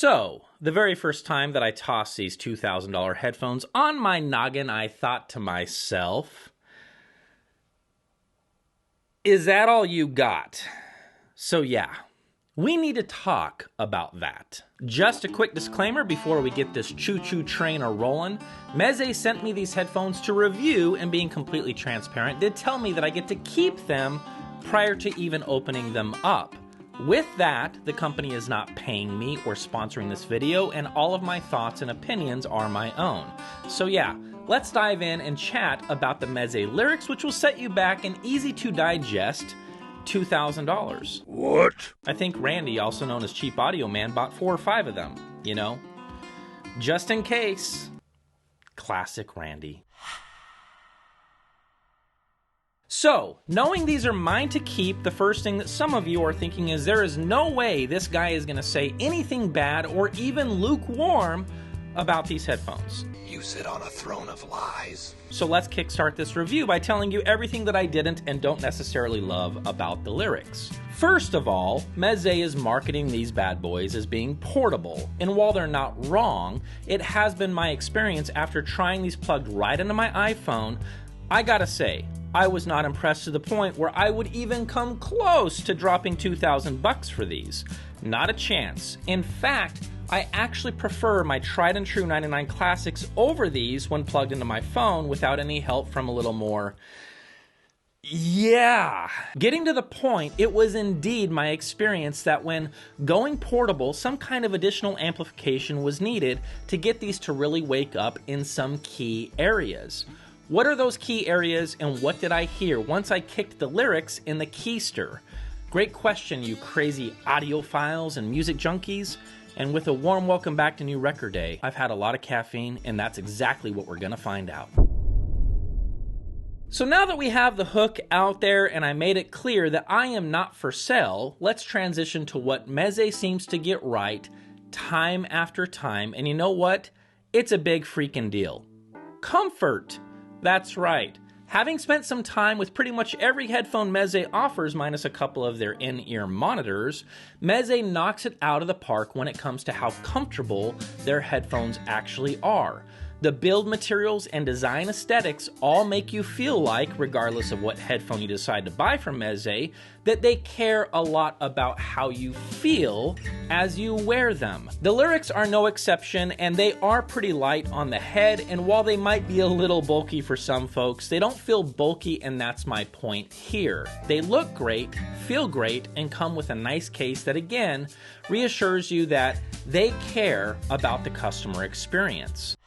So, the very first time that I tossed these $2,000 headphones on my noggin, I thought to myself, is that all you got? So yeah, we need to talk about that. Just a quick disclaimer before we get this choo-choo train a-rolling. Meze sent me these headphones to review, and being completely transparent, did tell me that I get to keep them prior to even opening them up. With that, the company is not paying me or sponsoring this video, and all of my thoughts and opinions are my own. So yeah, let's dive in and chat about the Meze Lirics, which will set you back an easy-to-digest $2,000. What? I think Randy, also known as Cheap Audio Man, bought 4 or 5 of them, you know? Just in case. Classic Randy. So, knowing these are mine to keep, the first thing that some of you are thinking is there is no way this guy is going to say anything bad or even lukewarm about these headphones. You sit on a throne of lies. So let's kickstart this review by telling you everything that I didn't and don't necessarily love about the Lirics. First of all, Meze is marketing these bad boys as being portable, and while they're not wrong, it has been my experience after trying these plugged right into my iPhone. I gotta say, I was not impressed to the point where I would even come close to dropping $2,000 for these. Not a chance. In fact, I actually prefer my tried and true 99 Classics over these when plugged into my phone without any help from a little more. Yeah. Getting to the point, it was indeed my experience that when going portable, some kind of additional amplification was needed to get these to really wake up in some key areas. What are those key areas, and what did I hear once I kicked the Lirics in the keister? Great question, you crazy audiophiles and music junkies. And with a warm welcome back to New Record Day, I've had a lot of caffeine, and that's exactly what we're gonna find out. So now that we have the hook out there and I made it clear that I am not for sale, let's transition to what Meze seems to get right time after time, and you know what? It's a big freaking deal. Comfort. That's right. Having spent some time with pretty much every headphone Meze offers, minus a couple of their in-ear monitors, Meze knocks it out of the park when it comes to how comfortable their headphones actually are. The build materials and design aesthetics all make you feel like, regardless of what headphone you decide to buy from Meze, that they care a lot about how you feel as you wear them. The Lirics are no exception, and they are pretty light on the head, and while they might be a little bulky for some folks, they don't feel bulky, and that's my point here. They look great, feel great, and come with a nice case that again reassures you that they care about the customer experience.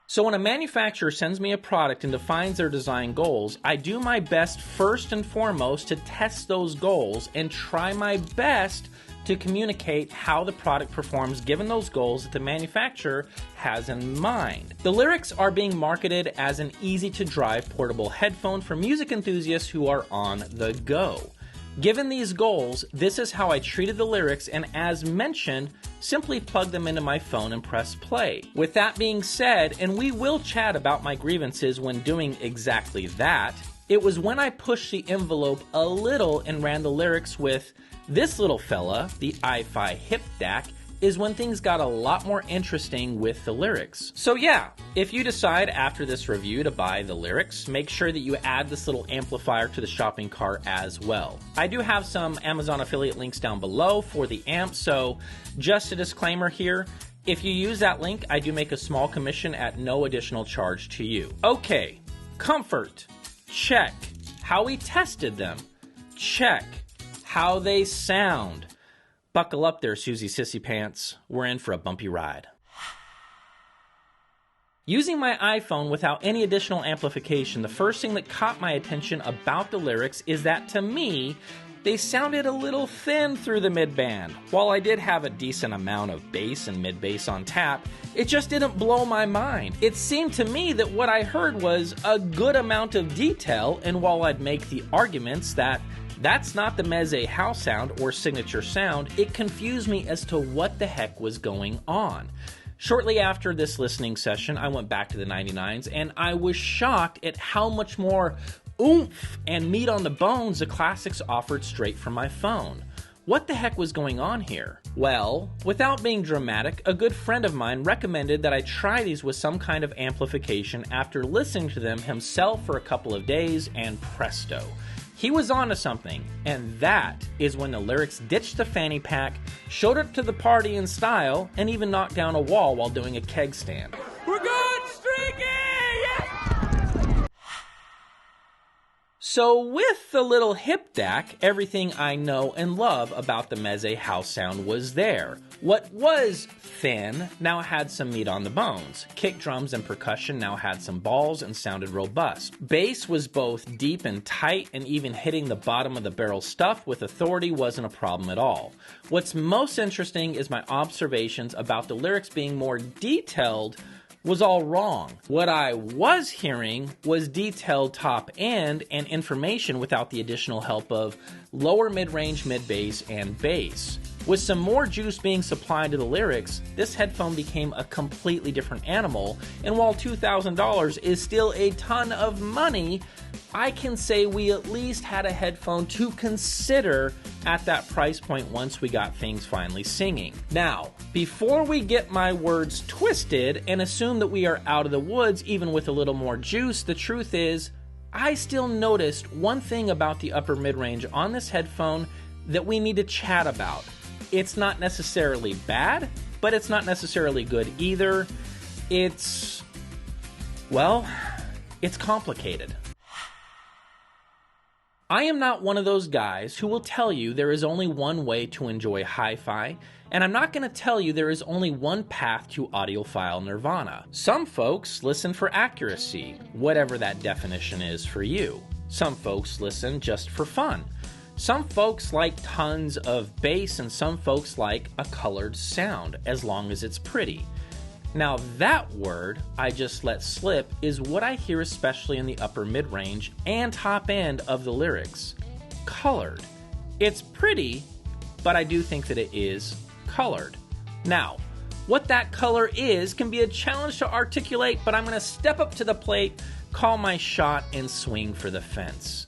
So when a manufacturer sends me a product and defines their design goals, I do my best first and foremost to test those goals and try my best to communicate how the product performs given those goals that the manufacturer has in mind. The Lirics are being marketed as an easy-to-drive portable headphone for music enthusiasts who are on the go. Given these goals, this is how I treated the Lirics, and as mentioned, simply plug them into my phone and press play. With that being said, and we will chat about my grievances when doing exactly that, it was when I pushed the envelope a little and ran the Lirics with this little fella, the iFi Hip DAC, is when things got a lot more interesting with the Lirics. So yeah, if you decide after this review to buy the Lirics, make sure that you add this little amplifier to the shopping cart as well. I do have some Amazon affiliate links down below for the amp, so just a disclaimer here, if you use that link, I do make a small commission at no additional charge to you. Okay, comfort, check. How we tested them, check. How they sound. Buckle up there, Susie Sissy Pants. We're in for a bumpy ride. Using my iPhone without any additional amplification, the first thing that caught my attention about the Lirics is that, to me, they sounded a little thin through the mid-band. While I did have a decent amount of bass and mid-bass on tap, it just didn't blow my mind. It seemed to me that what I heard was a good amount of detail, and while I'd make the arguments that that's not the Meze house sound or signature sound, it confused me as to what the heck was going on. Shortly after this listening session, I went back to the 99s, and I was shocked at how much more oomph and meat on the bones the Classics offered straight from my phone. What the heck was going on here? Well, without being dramatic, a good friend of mine recommended that I try these with some kind of amplification after listening to them himself for a couple of days, and presto. He was onto something, and that is when the Lyrics ditched the fanny pack, showed up to the party in style, and even knocked down a wall while doing a keg stand. We're going streaking! Yeah! So with the little hip DAC, everything I know and love about the Meze house sound was there. What was thin now had some meat on the bones. Kick drums and percussion now had some balls and sounded robust. Bass was both deep and tight, and even hitting the bottom of the barrel stuff with authority wasn't a problem at all. What's most interesting is my observations about the lyrics being more detailed was all wrong. What I was hearing was detailed top end and information without the additional help of lower mid-range, mid-bass, and bass. With some more juice being supplied to the lyrics, this headphone became a completely different animal, and while $2,000 is still a ton of money, I can say we at least had a headphone to consider at that price point once we got things finally singing. Now, before we get my words twisted and assume that we are out of the woods even with a little more juice, the truth is, I still noticed one thing about the upper mid-range on this headphone that we need to chat about. It's not necessarily bad, but it's not necessarily good either. It's complicated. I am not one of those guys who will tell you there is only one way to enjoy hi-fi, and I'm not going to tell you there is only one path to audiophile nirvana. Some folks listen for accuracy, whatever that definition is for you. Some folks listen just for fun. Some folks like tons of bass, and some folks like a colored sound, as long as it's pretty. Now that word I just let slip is what I hear especially in the upper mid-range and top end of the lyrics. Colored. It's pretty, but I do think that it is colored. Now, what that color is can be a challenge to articulate, but I'm going to step up to the plate, call my shot, and swing for the fence.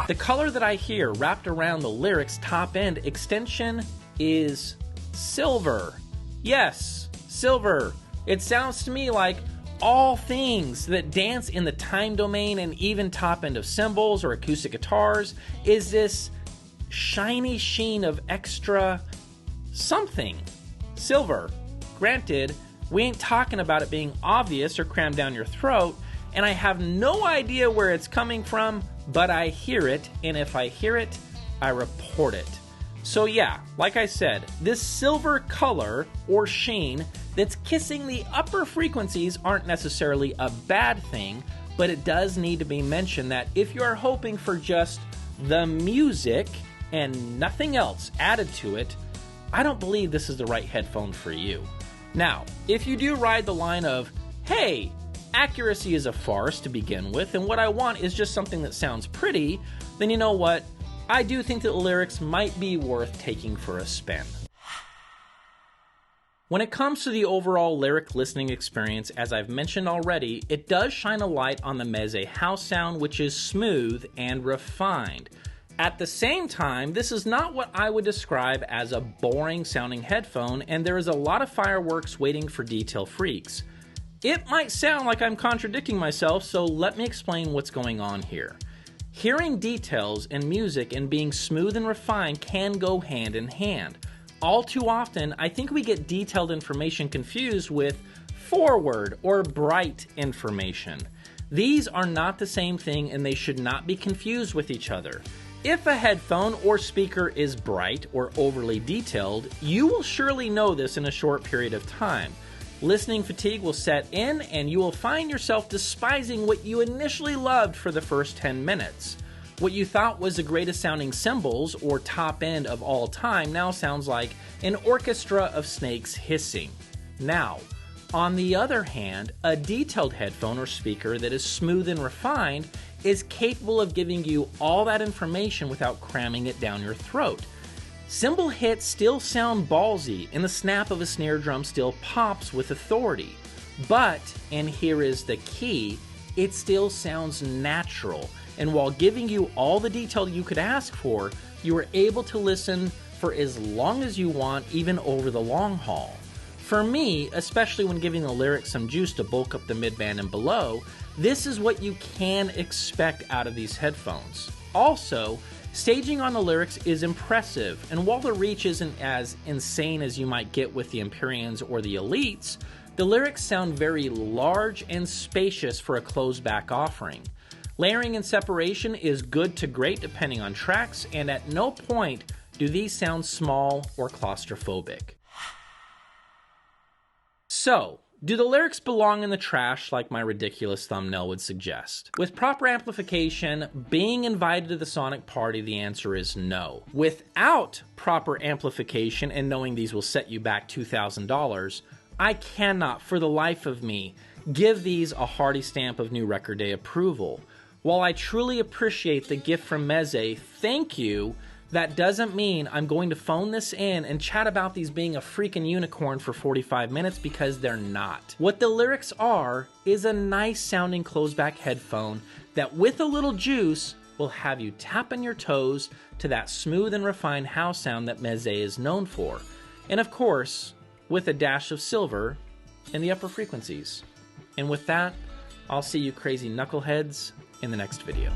The color that I hear wrapped around the lyrics' top end extension is silver. Yes, silver. It sounds to me like all things that dance in the time domain and even top end of cymbals or acoustic guitars is this shiny sheen of extra something. Silver. Granted, we ain't talking about it being obvious or crammed down your throat, and I have no idea where it's coming from, but I hear it, and if I hear it, I report it. So yeah, like I said, this silver color or sheen that's kissing the upper frequencies aren't necessarily a bad thing, but it does need to be mentioned that if you are hoping for just the music and nothing else added to it, I don't believe this is the right headphone for you. Now, if you do ride the line of, hey, accuracy is a farce to begin with, and what I want is just something that sounds pretty, then you know what? I do think that the lyrics might be worth taking for a spin. When it comes to the overall lyric listening experience, as I've mentioned already, it does shine a light on the Meze house sound, which is smooth and refined. At the same time, this is not what I would describe as a boring sounding headphone, and there is a lot of fireworks waiting for detail freaks. It might sound like I'm contradicting myself, so let me explain what's going on here. Hearing details in music and being smooth and refined can go hand in hand. All too often, I think we get detailed information confused with forward or bright information. These are not the same thing, and they should not be confused with each other. If a headphone or speaker is bright or overly detailed, you will surely know this in a short period of time. Listening fatigue will set in, and you will find yourself despising what you initially loved for the first 10 minutes. What you thought was the greatest sounding cymbals or top end of all time now sounds like an orchestra of snakes hissing. Now, on the other hand, a detailed headphone or speaker that is smooth and refined is capable of giving you all that information without cramming it down your throat. Cymbal hits still sound ballsy, and the snap of a snare drum still pops with authority. But, and here is the key, it still sounds natural, and while giving you all the detail you could ask for, You are able to listen for as long as you want, even over the long haul. For me, especially when giving the lyrics some juice to bulk up the midband and below, this is what you can expect out of these headphones. Also, staging on the Lyrics is impressive, and while the reach isn't as insane as you might get with the Empyreans or the Elites, the Lyrics sound very large and spacious for a closed-back offering. Layering and separation is good to great depending on tracks, and at no point do these sound small or claustrophobic. So, do the Lyrics belong in the trash like my ridiculous thumbnail would suggest? With proper amplification, being invited to the Sonic Party, the answer is no. Without proper amplification and knowing these will set you back $2,000, I cannot, for the life of me, give these a hearty stamp of New Record Day approval. While I truly appreciate the gift from Meze, thank you, that doesn't mean I'm going to phone this in and chat about these being a freaking unicorn for 45 minutes, because they're not. What the Lyrics are is a nice sounding closed-back headphone that with a little juice will have you tapping your toes to that smooth and refined house sound that Meze is known for. And of course, with a dash of silver in the upper frequencies. And with that, I'll see you crazy knuckleheads in the next video.